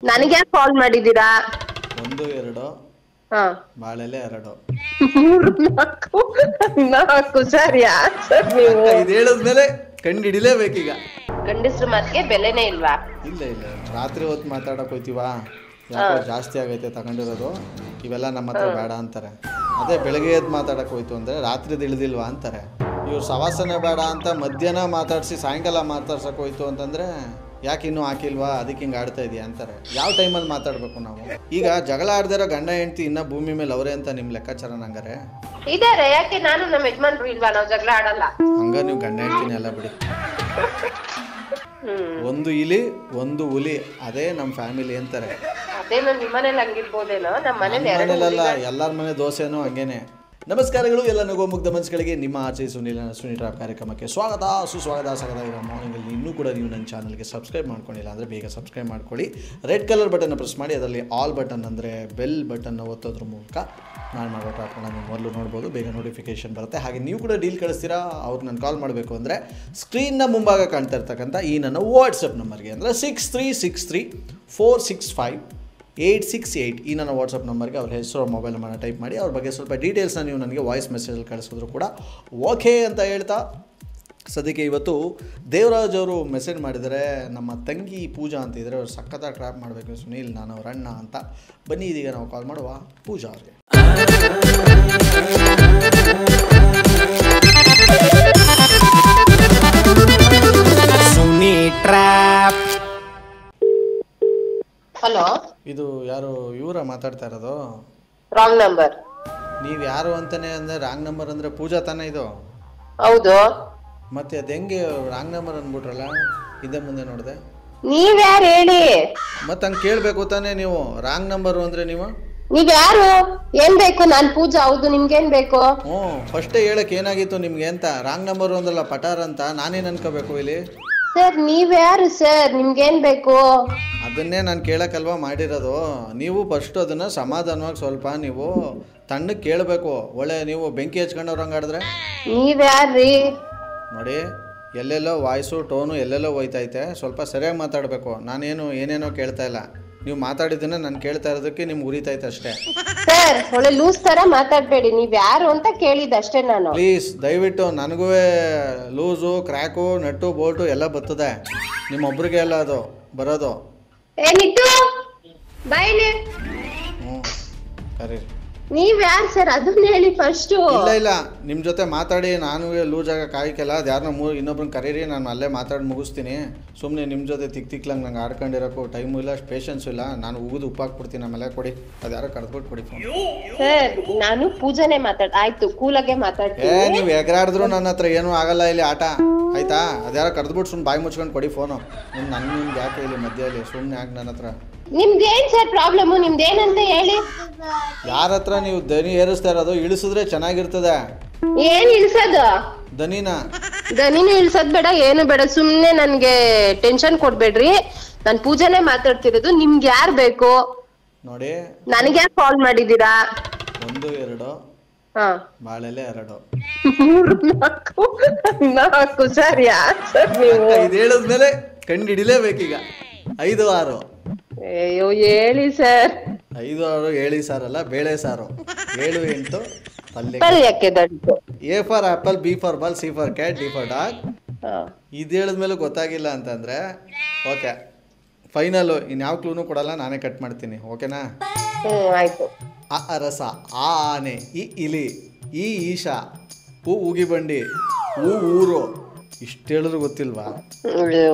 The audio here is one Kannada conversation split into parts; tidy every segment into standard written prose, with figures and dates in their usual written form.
ನನಗೆ ಕಾಲ್ ಮಾಡಿದೀರಾ? ಒಂದು ಎರಡು ಹಾ ಬಾಳೆಲೆ ಎರಡು ಮೂರು ನಾಲ್ಕು ನಾಲ್ಕು ಸರ್ ಯಾರ್ ಸರ್ ನೀವು? ಅಕ್ಕ ಇದು ಹೇಳಿದ್ಮೇಲೆ ಕಂಡು ಹಿಡಿಲೇಬೇಕೀಗ. ಗಂಡಸ್ರ ಮಾತಿಗೆ ಬೆಲೆನೇ ಇಲ್ವಾ? ಇಲ್ಲ ಇಲ್ಲ ರಾತ್ರಿ ಹೊತ್ತು ಮಾತಾಡಕ್ ಹೋಯ್ತೀವಾ, ಯಾಕೋ ಜಾಸ್ತಿ ಆಗೈತೆ ತಗೊಂಡಿರೋದು, ಇವೆಲ್ಲ ನಮ್ಮ ಹತ್ರ ಬೇಡ ಅಂತಾರೆ. ಅದೇ ಬೆಳಗ್ಗೆ ಎದ್ದು ಮಾತಾಡಕ್ ಹೋಯ್ತು ಅಂದರೆ ರಾತ್ರಿದು ಇಳಿದಿಲ್ವಾ ಅಂತಾರೆ. ಇವ್ರು ಸವಾಸನೆ ಬೇಡ ಅಂತ ಮಧ್ಯಾಹ್ನ ಮಾತಾಡಿಸಿ ಸಾಯಂಕಾಲ ಮಾತಾಡ್ಸಕ್ಕೆ ಹೋಯ್ತು ಅಂತಂದರೆ ಯಾಕೆ ಇನ್ನೂ ಹಾಕಿಲ್ವಾ, ಅದಕ್ಕೆ ಹಿಂಗೆ ಆಡ್ತಾ ಇದೆಯಾ ಅಂತಾರೆ. ಯಾವ ಟೈಮಲ್ಲಿ ಮಾತಾಡಬೇಕು ನಾವು? ಈಗ ಜಗಳ ಆಡ್ದಿರೋ ಗಂಡ ಹೆಂಡ್ತಿ ಇನ್ನೂ ಭೂಮಿ ಮೇಲೆ ಅವರೇ ಅಂತ ನಿಮ್ಮ ಲೆಕ್ಕಾಚಾರ ನಂಗಾರೆ ಇದಾರೆ. ಯಾಕೆ ನಾನು ನಮ್ಮ ಯಜಮಾನ್ರು ಇಲ್ವಾ? ನಾವು ಜಗಳ ಆಡಲ್ಲ. ಹಂಗ ನೀವು ಗಂಡ ಹೆಂಡ್ತಿನೇ ಎಲ್ಲ ಬಿಡಿ. ಒಂದು ಇಲಿ ಒಂದು ಹುಲಿ ಅದೇ ನಮ್ಮ ಫ್ಯಾಮಿಲಿ ಅಂತಾರೆ. ಅದೇನೋ ನಿಮ್ಮನೇಲಿ ಹಂಗಿರ್ಬೋದೇನೋ, ನಮ್ಮ ಮನೇಲೆಲ್ಲ ಎಲ್ಲರ ಮನೆ ದೋಸೆನೂ ಹಂಗೇನೆ. ನಮಸ್ಕಾರಗಳು ಎಲ್ಲ ನಗೋ ಮುಗ್ಧ ಮನಸ್ಸುಗಳಿಗೆ. ನಿಮ್ಮ ಆಚೆ ಸುನೀಲ್ ಕಾರ್ಯಕ್ರಮಕ್ಕೆ ಸ್ವಾಗತ, ಸುಸ್ವಾಗತ. ಇರೋ ಮಾರ್ನಿಂಗಲ್ಲಿ ಇನ್ನೂ ಕೂಡ ನೀವು ನನ್ನ ಚಾನಲ್ಗೆ ಸಬ್ಸ್ಕ್ರೈಬ್ ಮಾಡ್ಕೊಂಡಿಲ್ಲ ಅಂದರೆ ಬೇಗ ಸಬ್ಸ್ಕ್ರೈಬ್ ಮಾಡ್ಕೊಳ್ಳಿ. ರೆಡ್ ಕಲರ್ ಬಟನ್ನ ಪ್ರೆಸ್ ಮಾಡಿ, ಅದರಲ್ಲಿ ಆಲ್ ಬಟನ್ ಅಂದರೆ ಬೆಲ್ ಬಟನ್ನ ಒತ್ತೋದ್ರ ಮೂಲಕ ನಾನು ಮಾಡೋ ಟಾಪ್ಗಳನ್ನ ನೀವು ಮೊದಲು ನೋಡ್ಬೋದು, ಬೇಗ ನೋಟಿಫಿಕೇಷನ್ ಬರುತ್ತೆ. ಹಾಗೆ ನೀವು ಕೂಡ ಡೀಲ್ ಕಳಿಸ್ತೀರಾ, ಅವ್ರು ನಾನು ಕಾಲ್ ಮಾಡಬೇಕು ಅಂದರೆ ಸ್ಕ್ರೀನ್ನ ಮುಂಭಾಗ ಕಾಣ್ತಾ ಇರ್ತಕ್ಕಂಥ ಈ ನನ್ನ ವಾಟ್ಸಪ್ ನಂಬರ್ಗೆ ಅಂದರೆ 6363465868 ಈ ನನ್ನ ವಾಟ್ಸಪ್ ನಂಬರ್ಗೆ ಅವ್ರ ಹೆಸರು ಮೊಬೈಲ್ ನಂಬರ್ನ ಟೈಪ್ ಮಾಡಿ, ಅವ್ರ ಬಗ್ಗೆ ಸ್ವಲ್ಪ ಡೀಟೇಲ್ಸ್ನ ನೀವು ನನಗೆ ವಾಯ್ಸ್ ಮೆಸೇಜಲ್ಲಿ ಕಳಿಸಿದ್ರು ಕೂಡ ಓಕೆ ಅಂತ ಹೇಳ್ತಾ, ಸದ್ಯಕ್ಕೆ ಇವತ್ತು ದೇವರಾಜ್ ಅವರು ಮೆಸೇಜ್ ಮಾಡಿದರೆ ನಮ್ಮ ತಂಗಿ ಪೂಜಾ ಅಂತ ಇದ್ದಾರೆ, ಅವ್ರು ಸಖತ್ತಾಗಿ ಟ್ರ್ಯಾಪ್ ಮಾಡಬೇಕು ಸುನೀಲ್, ನಾನು ಅವ್ರ ಅಣ್ಣ ಅಂತ. ಬನ್ನಿ ಇದೀಗ ನಾವು ಕಾಲ್ ಮಾಡುವ ಪೂಜಾ ಅವ್ರಿಗೆ. ಹಲೋ, ಇದು ಯಾರು ಇವರ ಮಾತಾಡ್ತಾ ಇರೋದು? Wrong number. ನೀವು ಯಾರು ಅಂತಾನೆ ಅಂದರೆ ರಾಂಗ್ ನಂಬರ್ ಅಂದರೆ ಪೂಜಾ ತಾನೇ ಇದು? ಹೌದು. ಮತ್ತೆ ಅದು ಹೆಂಗೆ ರಾಂಗ್ ನಂಬರ್ ಅಂದ್ಬಿಟ್ರಲ್ಲ, ಹಿಂದೆ ಮುಂದೆ ನೋಡಿದೆ. ನೀವ್ಯಾರು ಹೇಳಿ? ಮತ್ತೆ ಹಂಗೆ ಕೇಳಬೇಕು ತಾನೇ ನೀವು, ರಾಂಗ್ ನಂಬರು ಅಂದರೆ ನೀವು ನೀವ್ಯಾರು? ಏನ್ ಬೇಕು? ನಾನ್ ಪೂಜಾ. ಹೌದು, ನಿಮ್ಗೇನ್ ಬೇಕು? ಫಸ್ಟೇ ಹೇಳಕ್ಕೆ ಏನಾಗಿತ್ತು ನಿಮ್ಗೆ ಅಂತ? ರಾಂಗ್ ನಂಬರು ಅಂದ್ರಲ್ಲ ಪಟಾರ್ ಅಂತ, ನಾನೇನು ಅನ್ಕೋಬೇಕು ಇಲ್ಲಿ? ಸರ್ ನೀವ್ಯಾರು ಸರ್? ನಿಮ್ಗೇನ್ ಬೇಕು? ಅದನ್ನೇ ನಾನು ಕೇಳಕ್ಕಲ್ವಾ ಮಾಡಿರೋದು. ನೀವು ಫಸ್ಟು ಅದನ್ನು ಸಮಾಧಾನವಾಗಿ ಸ್ವಲ್ಪ ನೀವು ತಣ್ಣಗೆ ಕೇಳಬೇಕು. ಒಳ್ಳೆ ನೀವು ಬೆಂಕಿ ಹಚ್ಕೊಂಡವ್ರು ಹಂಗಾಡಿದ್ರೆ ನೀವ್ಯಾರ್ರಿ? ನೋಡಿ, ಎಲ್ಲೆಲ್ಲೋ ವಾಯ್ಸು ಟೋನು ಎಲ್ಲೆಲ್ಲೋ ಹೋಯ್ತೈತೆ, ಸ್ವಲ್ಪ ಸರಿಯಾಗಿ ಮಾತಾಡಬೇಕು. ನಾನೇನು ಏನೇನೋ ಕೇಳ್ತಾ ಇಲ್ಲ, ನೀವು ಮಾತಾಡಿದ್ದನ್ನ ನಾನು ಕೇಳ್ತಾ ಇರೋದಕ್ಕೆ ನಿಮ್ಗೆ ಉರಿತೈತೆ ಅಷ್ಟೇ. ಸರ್ ಒಳ್ಳೆ ಲೂಸ್ ತರ ಮಾತಾಡ್ಬೇಡಿ. ನೀವ್ಯಾರು ಅಂತ ಕೇಳಿದಷ್ಟೇ ನಾನು. ಪ್ಲೀಸ್ ದಯವಿಟ್ಟು, ನನಗೂ ಲೂಸು ಕ್ರ್ಯಾಕು ನಟ್ಟು ಬೋಲ್ಟು ಎಲ್ಲ ಬರ್ತದೆ, ನಿಮ್ಮೊಬ್ರಿಗೆ ಎಲ್ಲ ಅದು ಬರೋದು. ಏನಿಟ್ಟು ಬಾಯ್ಲಿ? ಸರಿ, ನೀವ್ಯಾರು ಸರ್ ಅದನ್ನ ಹೇಳಿ ಫಸ್ಟ್. ಇಲ್ಲ ನಿಮ್ಮ ಜೊತೆ ಮಾತಾಡಿ ನಾನು ಲೂಸಾಗ ಕಾಯ್ಕಲ್ಲ, ಅದು ಯಾರನ್ನ ಇನ್ನೊಬ್ರನ್ನ ಕರೀರಿ, ನಾನು ಅಲ್ಲೇ ಮಾತಾಡಿ ಮುಗಿಸ್ತೀನಿ. ಸುಮ್ಮನೆ ನಿಮ್ಮ ಜೊತೆ ತಿಕ್ಲಂಗೆ ನಂಗೆ ಆಡ್ಕೊಂಡಿರೋಕ್ಕೂ ಟೈಮು ಇಲ್ಲ, ಪೇಷನ್ಸು ಇಲ್ಲ. ನಾನು ಉಗಿದು ಉಪ್ಪಾಕ್ಬಿಡ್ತೀನಿ, ಆಮೇಲೆ ಕೊಡಿ, ಅದು ಯಾರೋ ಕರೆದ್ಬಿಟ್ಟು ಕೊಡಿ ಫೋನ್. ಸರ್ ನಾನು ಪೂಜಾನೇ ಆಯ್ತು, ಕೂಲಾಗೆ ಮಾತಾಡ್ತೀನಿ. ನೀವು ಎಗರಾಡಿದ್ರು ನನ್ನ ಹತ್ರ ಏನೂ ಆಗಲ್ಲ ಇಲ್ಲಿ ಆಟ, ಆಯ್ತಾ? ಅದ್ಯಾರೋ ಕರೆದ್ಬಿಟ್ಟು ಸುಮ್ಮನೆ ಬಾಯಿ ಮುಚ್ಕೊಂಡು ಕೊಡಿ ಫೋನು. ನಿಮ್ಗೆ ಯಾಕೆ ಇಲ್ಲಿ ಮಧ್ಯದಲ್ಲಿ ಸುಮ್ಮನೆ ಯಾಕೆ ನನ್ನ ಹತ್ರ? ನಿಮ್ದೇನ್ ಸರ್ ಪ್ರಾಬ್ಲಮ್? ನಿಮ್ದೇನಂತ ಹೇಳಿ. ಯಾರ ಹತ್ರ ನೀವು ದನಿ ಏರಿಸ್ತಾ ಇರೋದು? ಇಳಿಸಿದ್ರೆ ಚೆನ್ನಾಗಿರ್ತದೆ. ಏನ್ ಇಳ್ಸೋದು? ದನಿನ ಇಳ್ಸೋದ್ ಬೇಡ, ಏನು ಬೇಡ. ಸುಮ್ನೆ ನನ್ಗೆ ಟೆನ್ಷನ್ ಕೊಡ್ಬೇಡ್ರಿ. ನಾನ್ ಪೂಜಾನೇ ಮಾತಾಡ್ತಿರೋದು. ನಿಮ್ಗೆ ಯಾರ್ ಬೇಕು? ನೋಡಿ, ನನಗೆ ಕಾಲ್ ಮಾಡಿದೀರಾ? ಒಂದು ಎರಡು ಬಾಳೆಲೆ ಎರಡು ಮೂರು ನಾಲ್ಕು ನಾಲ್ಕು ಸರ್ ಯಾರ್ ಸರ್ ನೀವು? ಇದು ಹೇಳಿದ್ಮೇಲೆ ಕಂಡು ಹಿಡಿಲೇಬೇಕೀಗ. 5 6. ಅಯ್ಯೋ ಹೇಳಿ ಸರ್. 5 6 ಹೇಳಿ ಸಾರಲ್ಲ, ಬೇಳೆ ಸಾರು. 7 8 ಪಲ್ಯಕ್ಕೆ ದಂಟು. A for apple, B for ball, C for cat, D for dog. ಇದು ಹೇಳಿದ್ಮೇಲೆ ಗೊತ್ತಾಗಿಲ್ಲ ಅಂತಂದ್ರೆ ಓಕೆ, ಫೈನಲ್. ಇನ್ಯಾವ ಕ್ಲೂನು ಕೊಡಲ್ಲ, ನಾನೇ ಕಟ್ ಮಾಡ್ತೀನಿ. ಓಕೆನಾ? ಆಯ್ತು. ಅ ಅರಸ, ಆ ಆನೆ, ಈ ಇಲಿ, ಈ ಈಶಾ, ಹೂ ಉಗಿ ಬಂಡಿ, ಹೂ ಊರು. ಇಷ್ಟು ಹೇಳಿದ್ರು ಗೊತ್ತಿಲ್ವಾ?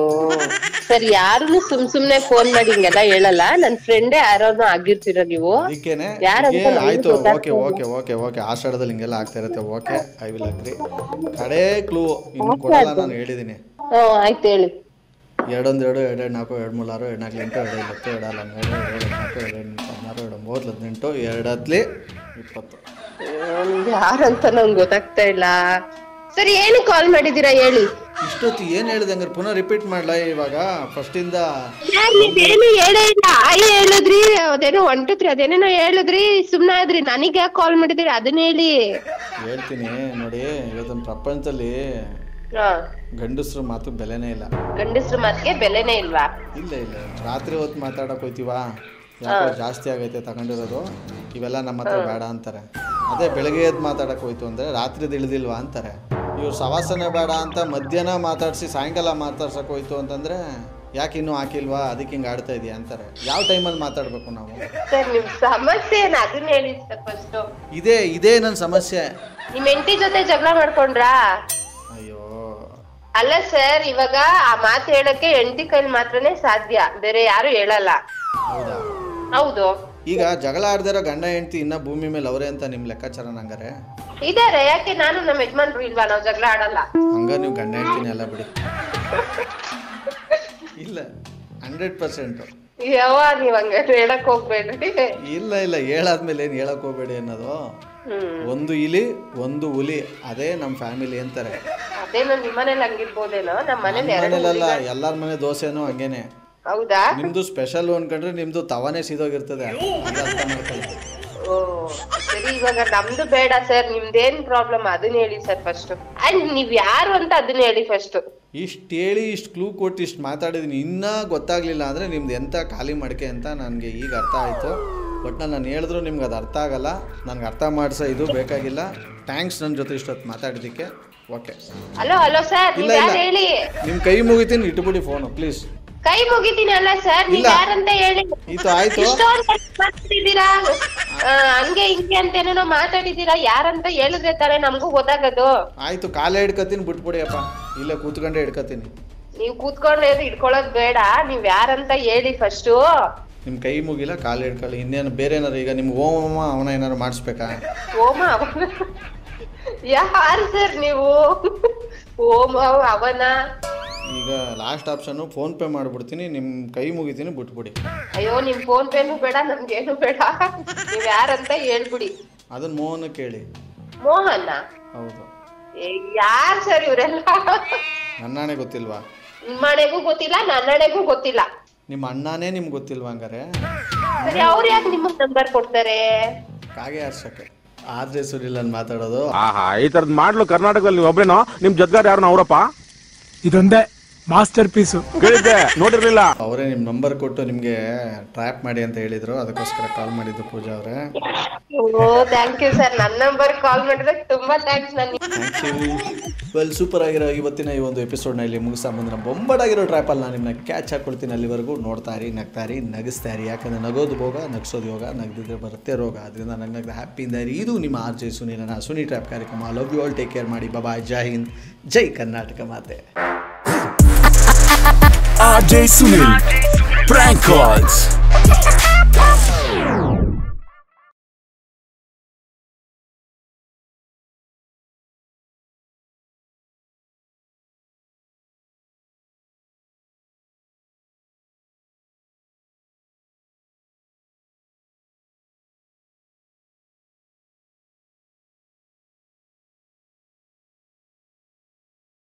ಸರ್ ಯಾರು ಸುಮ್ನೆ ಫೋನ್ ಮಾಡಿ ಹಿಂಗೆಲ್ಲ ಹೇಳಲ್ಲ. ನನ್ ಫ್ರೆಂಡೇ ಯಾರು ಆಗಿರ್ತೀರ ನೀವು. ಅದಕ್ಕೇನೆ ಆಯ್ತು. ಓಕೆ ಓಕೆ ಓಕೆ ಓಕೆ ಆಷಾಢದಲ್ಲಿ ಹಿಂಗೆಲ್ಲ ಆಗ್ತಾ ಇರುತ್ತೆ. Okay, I will agree. ಕಡೆ ಕ್ಲೂ ಇನ್ನು ಕೊಡಲ್ಲ, ನಾನು ಹೇಳಿದ್ದೀನಿ. ಆಯ್ತು ಹೇಳಿ. 2 1 2 2 4 2 3 6 2 4 8 2 10 2 12 2 14 2 16 2 18 2 20. ಯಾರಂತ ನಂಗೆ ಗೊತ್ತಾಗ್ತಾ ಇಲ್ಲ. ಸರಿ, ಏನು ಕಾಲ್ ಮಾಡಿದೀರಾ ಹೇಳಿ. ಇಷ್ಟೊತ್ತು ಏನು ಹೇಳಿದೆ ಹಂಗಾರೆ ಪುನಃ ರಿಪೀಟ್ ಮಾಡ್ಲಾ? ಇವಾಗ ಫಸ್ಟಿಂದ ಏನು ಹೇಳೇ ಇಲ್ಲ. ಹೇಳಿದ್ರಿ ಅದೇನೋ 1 2 3 ಅದೇನೇನೋ ಹೇಳಿದ್ರಿ, ಸುಮ್ನೆ ಆದ್ರಿ. ನನಗೆ ಯಾಕೆ ಕಾಲ್ ಮಾಡಿದ್ರಿ ಅದನ್ನ ಹೇಳಿ. ಹೇಳ್ತೀನಿ ನೋಡಿ. ಇವತ್ತಿನ ಪ್ರಪಂಚದಲ್ಲಿ ಹಾ ಗಂಡಸ್ರ ಮಾತು ಬೆಲೆನೇ ಇಲ್ಲ. ಗಂಡಸ್ರ ಮಾತಿಗೆ ಬೆಲೆನೇ ಇಲ್ವಾ? ಇಲ್ಲ ಇಲ್ಲ, ರಾತ್ರಿ ಹೊತ್ತು ಮಾತಾಡಕ್ ಹೋಯ್ತೀವಾ, ಯಾಕೋ ಜಾಸ್ತಿ ಆಗೈತೆ ತಗೊಂಡಿರೋದು, ಇವೆಲ್ಲ ನಮ್ಮ ಹತ್ರ ಬೇಡ ಅಂತಾರೆ. ಅದೇ ಬೆಳಗ್ಗೆ ಎದ್ದು ಮಾತಾಡಕ್ ಹೋಯ್ತು ಅಂದರೆ ರಾತ್ರಿ ತಿಳಿದಿಲ್ವಾ ಅಂತಾರೆ. ಇವ್ರು ಸವಾಸನೆ ಬೇಡ ಅಂತ ಮಧ್ಯಾಹ್ನ ಮಾತಾಡಿಸಿ ಸಾಯಂಕಾಲ ಮಾತಾಡ್ಸಕ್ಕೆ ಹೋಯ್ತು ಅಂತಂದರೆ ಯಾಕೆ ಇನ್ನೂ ಹಾಕಿಲ್ವಾ, ಅದಕ್ಕೆ ಹಿಂಗೆ ಆಡ್ತಾ ಇದೆಯಾ ಅಂತಾರೆ. ಯಾವ ಟೈಮಲ್ಲಿ ಮಾತಾಡಬೇಕು ನಾವು? ಸರ್ ನಿಮ್ ಸಮಸ್ಯೆ ಏನು ಅದನ್ನ ಹೇಳಿ ಸರ್ ಫಸ್ಟ್. ಇದೇ ನನ್ನ ಸಮಸ್ಯೆ. ನಿಮ್ ಹೆಂಡತಿ ಜೊತೆ ಜಗಳ ಮಾಡ್ಕೊಂಡ್ರಾ? ಅಯ್ಯೋ ಅಲ್ಲ ಸರ್, ಇವಾಗ ಆ ಮಾತು ಹೇಳಕ್ಕೆ ಹೆಂಡತಿ ಕೈಲಿ ಮಾತ್ರನೇ ಸಾಧ್ಯ, ಬೇರೆ ಯಾರು ಹೇಳಲ್ಲ. ಹೌದಾ? ಹೌದು. ಈಗ ಜಗಳ ಆಡ್ದಿರೋ ಗಂಡ ಹೆಂಡತಿ ಇನ್ನ ಭೂಮಿ ಮೇಲೆ ಅವರೇ ಅಂತ ನಿಮ್ ಲೆಕ್ಕಾಚಾರ ನಂಗಾರೆ ಇದಾರೆ. ಯಾಕೆ ನಾನು ನಮ್ಮ ಯಜಮಾನ್ರು ಇಲ್ವಾ? ನಾವ್ ಜಗಳ ಆಡಲ್ಲ. ಹಂಗ ನೀವು ಗಂಡ ಹೆಂಡತಿನ ಎಲ್ಲ ಬಿಡಿ. ಇಲ್ಲ 100%. ಯಾವ ನೀವ್ ಹಂಗ ಹೇಳಕ್ ಹೋಗ್ಬೇಡ್ರಿ. ಇಲ್ಲ ಇಲ್ಲ, ಹೇಳಾದ್ಮೇಲೆ ಏನ್ ಹೇಳಕ್ ಹೋಗ್ಬೇಡಿ ಅನ್ನೋದು. ಒಂದು ಇಲಿ ಒಂದು ಹುಲಿ, ಅದೇ ನಮ್ ಫ್ಯಾಮಿಲಿ ಅಂತಾರೆ. ಅದೇ ನಿಮ್ಮನೇಲಿ ಹಂಗಿರ್ಬೋದೇನೋ, ನಮ್ಮ ಮನೇಲಿ ಎಲ್ಲಾರ ಮನೆ ದೋಸೆನೂ ಹಂಗೇನೆ. ಹೌದಾ? ನಿಮ್ದು ಸ್ಪೆಷಲ್ ಅನ್ಕೊಂಡ್ರೆ ನಿಮ್ದು ತವಾನೇ ಸೀದೋಗಿರ್ತದೆ. ಓ ಸರಿ, ಇವಾಗ ನಮ್ದು ಬೇಡ ಸರ್, ನಿಮ್ದೇನ್ ಪ್ರಾಬ್ಲಮ್ ಅದನ್ನ ಹೇಳಿ ಸರ್ ಫಸ್ಟ್. ಅಂಡ್ ನೀವ್ ಯಾರು ಅಂತ ಅದನ್ನ ಹೇಳಿ ಫಸ್ಟ್. ಇಷ್ಟು ಹೇಳಿ ಇಷ್ಟು ಕ್ಲೂ ಕೊಟ್ಟು ಇಷ್ಟು ಮಾತಾಡಿದೀನಿ, ಇನ್ನೂ ಗೊತ್ತಾಗ್ಲಿಲ್ಲ ಅಂದರೆ ನಿಮ್ದು ಎಂಥ ಖಾಲಿ ಮಡಿಕೆ ಅಂತ ನನಗೆ ಈಗ ಅರ್ಥ ಆಯಿತು. ಬಟ್ ನಾನು ಹೇಳಿದ್ರು ನಿಮ್ಗೆ ಅದು ಅರ್ಥ ಆಗಲ್ಲ. ನನಗೆ ಅರ್ಥ ಮಾಡಿಸೋ ಇದು ಬೇಕಾಗಿಲ್ಲ. ಥ್ಯಾಂಕ್ಸ್ ನನ್ನ ಜೊತೆ ಇಷ್ಟೊತ್ತು ಮಾತಾಡಿದ್ದಕ್ಕೆ. ಓಕೆ. ಹಲೋ ಹಲೋ ಸರ್, ಇಲ್ಲ ಹೇಳಿ. ನಿಮ್ಮ ಕೈ ಮುಗಿತೀನಿ, ಇಟ್ಬಿಡಿ ಫೋನು ಪ್ಲೀಸ್. ಕೈ ಮುಗಿತೀನಿ ಅಲ್ಲ ಸರ್, ನೀವ್ ಯಾರಂತ ಹೇಳಿ. ಆಯ್ತು ಮಾತಾಡಿದ್ದೀರಾ, ಹಂಗೆ ಹಿಂಗೆ ಅಂತ ಏನೇನೋ ಮಾತಾಡಿದ್ದೀರಾ, ಯಾರಂತ ಹೇಳಿದ್ರೆ ತಾನೇ ನಮಗೂ ಗೊತ್ತಾಗೋದು. ಆಯ್ತು, ಕಾಲೇ ಹಿಡ್ಕತೀನಿ, ಬಿಟ್ಬಿಡಿ ಅಪ್ಪ. ಇಲ್ಲೇ ಕೂತ್ಕೊಂಡೆ ಹಿಡ್ಕತೀನಿ. ನೀವ್ ಕೂತ್ಕೊಂಡ್ರೆ ಇಟ್ಕೊಳ್ಳೋದ್ ಬೇಡ, ನೀವ್ ಯಾರಂತ ಹೇಳಿ ಫಸ್ಟು. ನಿಮ್ ಕೈ ಮುಗಿಲ್ಲ, ಕಾಲು ಹಿಡ್ಕೊಳ್ಳಿ. ಇನ್ನೇನು ಬೇರೆ ಏನಾರು ಈಗ ನಿಮ್ಗೆ ಓಮ ಅವನ ಏನಾರು ಮಾಡಿಸ್ಬೇಕಾ? ಓಮ ಅವನ? ಯಾರು ಸರ್ ನೀವು? ಓಮ ಅವನ? ಈಗ ಲಾಸ್ಟ್ ಆಪ್ಷನ್ ಫೋನ್ ಪೇ ಮಾಡ್ಬಿಡ್ತೀನಿ, ನಿಮ್ ಕೈ ಮುಗಿತೀನಿ, ಬಿಟ್ಬಿಡಿ. ಅಯ್ಯೋ, ನಿಮ್ ಫೋನ್ ಪೇನು ಬೇಡ, ನಮ್ಗೇನು ಬೇಡ, ನೀವ್ ಯಾರಂತ ಹೇಳ್ಬಿಡಿ. ಅದನ್ನ ಮೋಹನ್ ಕೇಳಿ. ಮೋಹನ್? ಹೌದು. ಯಾರು ಸರ್ ಇವರೆಲ್ಲ? ನನ್ನಣೆ ಗೊತ್ತಿಲ್ವಾ? ನಿಮ್ಮನೆಗೂ ಗೊತ್ತಿಲ್ಲ, ನನ್ನನೆಗೂ ಗೊತ್ತಿಲ್ಲ. ನಿಮ್ಮ ಅಣ್ಣನೇ ನಿಮ್ಗೆ ಗೊತ್ತಿಲ್ವಾ ಹಂಗಾರೆ? ಸರಿ, ಅವ್ರು ಯಾಕೆ ನಿಮಗ್ ನಂಬರ್ ಕೊಡ್ತಾರೆ? ಕಾಗೆ ಆರ್ಸಕ್ಕೆ. ಆದ್ರೆ ಸುನಿಲ್ ನಾನು ಮಾತಾಡೋದು. ಈ ತರದ್ ಮಾಡ್ಲು ಕರ್ನಾಟಕದಲ್ಲಿ ಒಬ್ರೇನೋ, ನಿಮ್ ಜೊತೆಗಾರ ಯಾರು ಅವರಪ್ಪ? ಇದೊಂದೇ ಮಾಸ್ಟರ್ ಪೀಸು. ಕೇಳಿದ್ದೆ, ನೋಡಿರ್ಲಿಲ್ಲ. ಅವರೇ ನಿಮ್ ನಂಬರ್ ಕೊಟ್ಟು ನಿಮ್ಗೆ ಟ್ರ್ಯಾಪ್ ಮಾಡಿ ಅಂತ ಹೇಳಿದ್ರು, ಅದಕ್ಕೋಸ್ಕರ ಕಾಲ್ ಮಾಡಿದ್ದು ಪೂಜಾ ಅವರೇ. ಓ ಥ್ಯಾಂಕ್ ಯು ಸರ್, ನನ್ನ ನಂಬರ್ ಕಾಲ್ ಮಾಡಿದ್ರೆ ತುಂಬಾ ಥ್ಯಾಂಕ್ಸ್. ವೆಲ್, ಸೂಪರ್ ಆಗಿರೋ ಇವತ್ತಿನ ಈ ಒಂದು ಎಪಿಸೋಡ್ನ ಇಲ್ಲಿ ಮುಗಿಸ್ತಾ ಬಂದ್ರೆ ಬೊಂಬಾಟಾಗಿರೋ ಟ್ರ್ಯಾಪಲ್ಲಿ ನಾನು ನಿಮ್ಮನ್ನ ಕ್ಯಾಚ್ ಹಾಕೊಳ್ತೀನಿ. ಅಲ್ಲಿವರೆಗೂ ನೋಡ್ತಾ ಇರಿ, ನಗ್ತಾ ಇರಿ, ನಗಿಸ್ತಾ ಇರಿ. ಯಾಕಂದರೆ ನಗೋದು ಭೋಗ, ನಗಿಸೋದು ಯೋಗ, ನಗ್ದಿದ್ರೆ ಬರುತ್ತೆ ರೋಗ. ಅದರಿಂದ ನಗ್ನಗ್ದ ಹ್ಯಾಪಿಯಿಂದ ಇರಿ. ಇದು ನಿಮ್ಮ RJ ಸುನಿಲನ ಸುನಿ ಟ್ರ್ಯಾಪ್ ಕಾರ್ಯಕ್ರಮ. Love you all, take care ಮಾಡಿ. ಬಾಯ್, ಜೈ ಹಿಂದ್, ಜೈ ಕರ್ನಾಟಕ ಮಾತೆ. RJ Sunil Prank Calls.